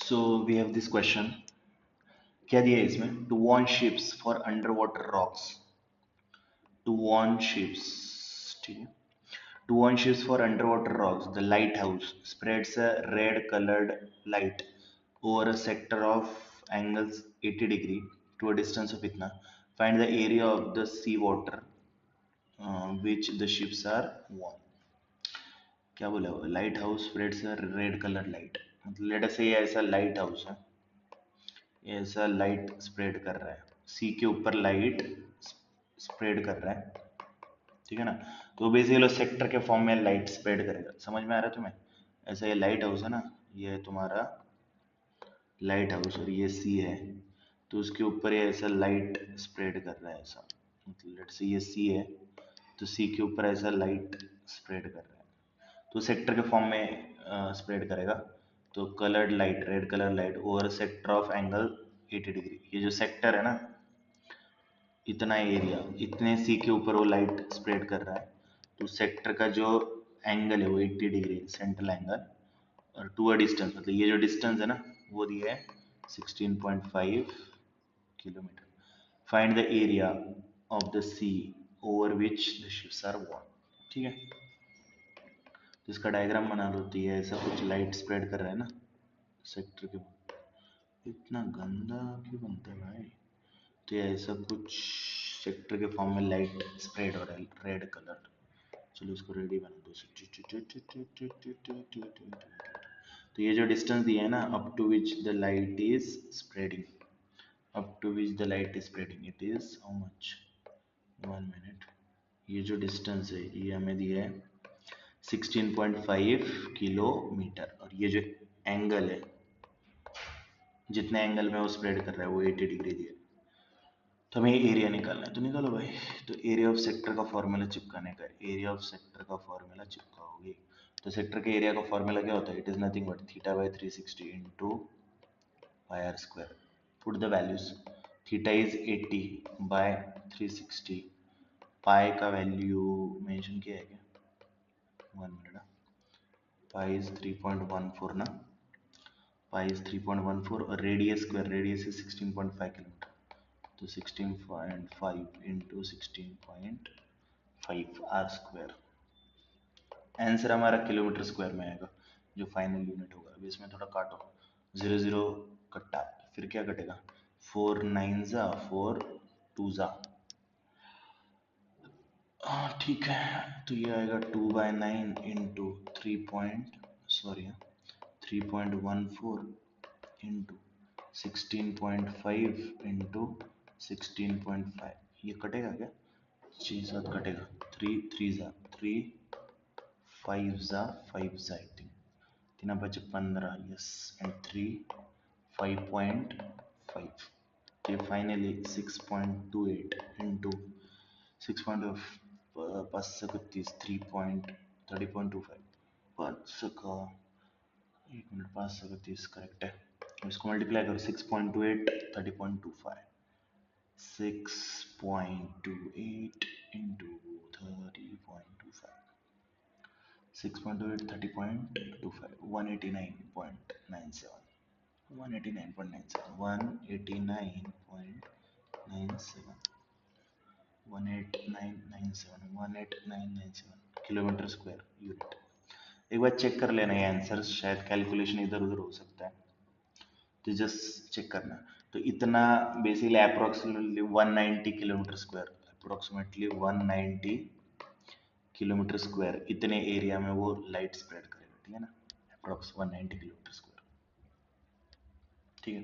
So we have this question. क्या दिया है इसमें? To warn ships for underwater rocks. To warn ships. ठीक है. To warn ships for underwater rocks, the lighthouse spreads a red-colored light over a sector of angles 80 degree to a distance of itna. Find the area of the sea water which the ships are warned. क्या बोला हुआ? Light house spreads अ red colour light. मतलब let us से ये ऐसा light house है, ये ऐसा लाइट स्प्रेड कर रहा है, सी के ऊपर लाइट स्प्रेड कर रहा है, ठीक है ना. तो बेसिकली सेक्टर के फॉर्म में लाइट स्प्रेड करेगा. समझ में आ रहा है तुम्हें? ऐसा ये लाइट हाउस है ना, ये तुम्हारा लाइट हाउस और ये सी है, तो उसके ऊपर ये ऐसा लाइट स्प्रेड कर रहा है ऐसा. मतलब लेट से ये सी है, तो सी के ऊपर ऐसा लाइट स्प्रेड कर रहा है, तो सेक्टर के फॉर्म में स्प्रेड करेगा. तो coloured light, red colour light over sector of angle 80 degree. ये जो सेक्टर है ना, इतना एरिया, इतने सी के ऊपर वो लाइट स्प्रेड कर रहा है, तो सेक्टर का जो एंगल है वो 80 डिग्री सेंट्रल एंगल, और टू अ डिस्टेंस, मतलब ये जो डिस्टेंस है ना वो दिया है 16.5 kilometre. Find the area of the sea over which the ships are वॉन. ठीक है, तो इसका डायग्राम बना लो. तो ये ऐसा कुछ लाइट स्प्रेड कर रहा है ना सेक्टर के. इतना गंदा क्यों बनता है भाई? तो ये ऐसा कुछ सेक्टर के फॉर्म में लाइट स्प्रेड हो रहा है रेड कलर. चलो इसको रेडी बना दो. तो ये जो डिस्टेंस दिया है ना, up to which the light is spreading, up to which the light is spreading, it is how much? 1 minute. ये जो डिस्टेंस है ये हमें दिया है 16.5 किलोमीटर, और ये जो एंगल है, जितने एंगल में वो स्प्रेड कर रहा है वो 80 डिग्री दिया. तो हमें एरिया निकालना है, तो निकालो भाई. तो एरिया ऑफ सेक्टर का फॉर्मूला चिपकाने का, एरिया ऑफ सेक्टर का फॉर्मूला चिपकाओगे. तो सेक्टर के एरिया का फॉर्मूला क्या होता है? It is nothing but theta by 360 into pi R square. Put the values. Theta is 80 by 360. Pi का वैल्यू मेंशन किया है क्या? 1 मिनट. पाई इज 3.14 ना, पाई इज 3.14, और radius square, radius is 16.5 kilometre, तो 16.5 इंटू 16.5 आर स्क्वायर. आंसर हमारा kilometre square में आएगा, जो फाइनल यूनिट होगा. अभी इसमें थोड़ा काटो. 0 0 कट्टा, फिर क्या कटेगा? 4 9 जा 4 2 जा. ठीक है, तो ये आएगा 2/9 इंटू 3.14 इंटू 16.5 इंटू 16.5. ये कटेगा क्या? 6 7 कटेगा. 3 3 जा 3, 5 जा 5 जा 18, 3 बचे 15. Yes, and 3 5.5. ये फाइनली 6.28 इंटू 6.5 30.25. 5 करेक्ट है. इसको मल्टीप्लाई करो. 6.28 30.25. 6.28 into 30.25. 6.28 30.25. 189.97. 189.97. 189.97. 18997. 18997 kilometre square unit. एक बार चेक कर लेना ये आंसर, शायद कैलकुलेशन इधर उधर हो सकता है, तो जस्ट चेक करना. तो इतना basically approximately 190 kilometre square, approximately 190 kilometre square, इतने एरिया में वो लाइट स्प्रेड करेगा. ठीक है ना, अप्रोक्स 190 किलोमीटर स्क्वायर. ठीक है.